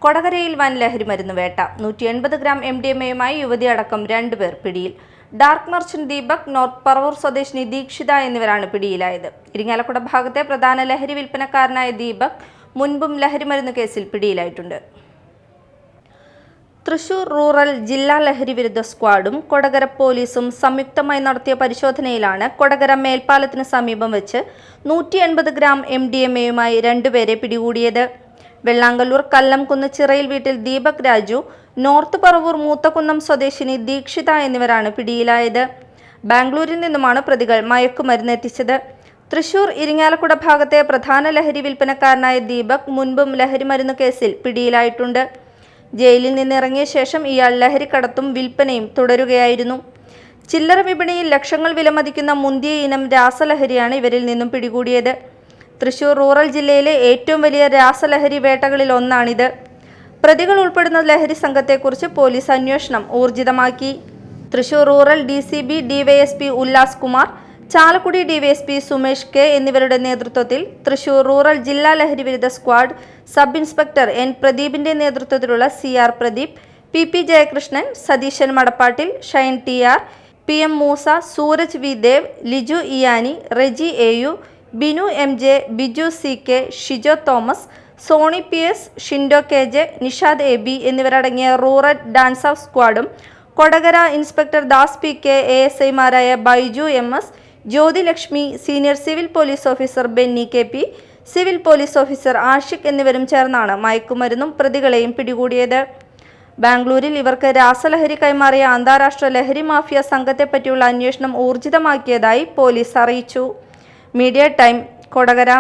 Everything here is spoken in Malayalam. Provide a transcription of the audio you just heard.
കൊടകരയിൽ വൻ ലഹരിമരുന്ന് വേട്ട. 180 ഗ്രാം MDMA-യുമായി യുവതിയടക്കം 2 പേർ പിടിയിൽ. Dark merchant Deepak, north Paravur സ്വദേശിനി ദീക്ഷിത എന്നിവരാണ് പിടിയിലായത്. ഇരിങ്ങാലക്കുട ഭാഗത്തെ പ്രധാന ലഹരി വിൽപ്പനക്കാരനായ ദീപക് മുൻപും ലഹരിമരുന്ന് കേസിൽ പിടിയിലായിട്ടുണ്ട്. തൃശൂർ റൂറൽ ജില്ലാ ലഹരി വിരുദ്ധ സ്ക്വാഡും കൊടകര പോലീസും സംയുക്തമായി നടത്തിയ പരിശോധനയിലാണ് കൊടകര മേൽപ്പാലത്തിന് സമീപം വെച്ച് 180 ഗ്രാം MDMA-യുമായി 2 പേരെ പിടികൂടിയത്. വെള്ളാങ്കല്ലൂർ കല്ലംകുന്ന് ചിറയിൽ വീട്ടിൽ ദീപക് രാജു, നോർത്ത് പറവൂർ മൂത്തകുന്നം സ്വദേശിനി ദീക്ഷിത എന്നിവരാണ് പിടിയിലായത്. ബാംഗ്ലൂരിൽ നിന്നുമാണ് പ്രതികൾ മയക്കുമരുന്ന് എത്തിച്ചത്. തൃശൂർ ഇരിങ്ങാലക്കുട ഭാഗത്തെ പ്രധാന ലഹരി വിൽപ്പനക്കാരനായ ദീപക് മുൻപും ലഹരിമരുന്ന് കേസിൽ പിടിയിലായിട്ടുണ്ട്. ജയിലിൽ നിന്നിറങ്ങിയ ശേഷം ഇയാൾ ലഹരിക്കടത്തും വിൽപ്പനയും തുടരുകയായിരുന്നു. ചില്ലറ വിപണിയിൽ ലക്ഷങ്ങൾ വിലമതിക്കുന്ന മുന്തിയ ഇനം രാസലഹരിയാണ് ഇവരിൽ നിന്നും പിടികൂടിയത്. തൃശൂർ റൂറൽ ജില്ലയിലെ ഏറ്റവും വലിയ രാസലഹരി വേട്ടകളിൽ ഒന്നാണിത്. പ്രതികൾ ഉൾപ്പെടുന്ന ലഹരി സംഘത്തെക്കുറിച്ച് പോലീസ് അന്വേഷണം ഊർജിതമാക്കി. Thrissur rural DCB DYSP Ullas Kumar, Chalakudy DYSP Sumesh K എന്നിവരുടെ നേതൃത്വത്തിൽ തൃശൂർ റൂറൽ ജില്ലാ ലഹരി വിരുദ്ധ സ്ക്വാഡ് സബ് ഇൻസ്പെക്ടർ N പ്രദീപിന്റെ നേതൃത്വത്തിലുള്ള CR Pradeep, PP Jayakrishnan, Satheesan Madappattil, Shine TR, PM Moosa, Sooraj V Dev, Liju Iyani, Reji AU, Binu MJ, Biju CK, Shijo Thomas, Soni PS, Shindo KJ, Nishad AB എന്നിവരടങ്ങിയ റൂറൽ ഡാൻസ് ഓഫ് സ്ക്വാഡും കൊടകര ഇൻസ്പെക്ടർ ദാസ് PK, ASI-മാരായ Baiju MS, Jyothilakshmi, senior civil police officer Benny KP, civil police officer Ashiq എന്നിവരും ചേർന്നാണ് മയക്കുമരുന്നും പ്രതികളെയും പിടികൂടിയത്. ബാംഗ്ലൂരിൽ ഇവർക്ക് രാസലഹരി കൈമാറിയ അന്താരാഷ്ട്ര ലഹരി മാഫിയ സംഘത്തെപ്പറ്റിയുള്ള അന്വേഷണം ഊർജിതമാക്കിയതായി പോലീസ് അറിയിച്ചു. Media time, Kodakara.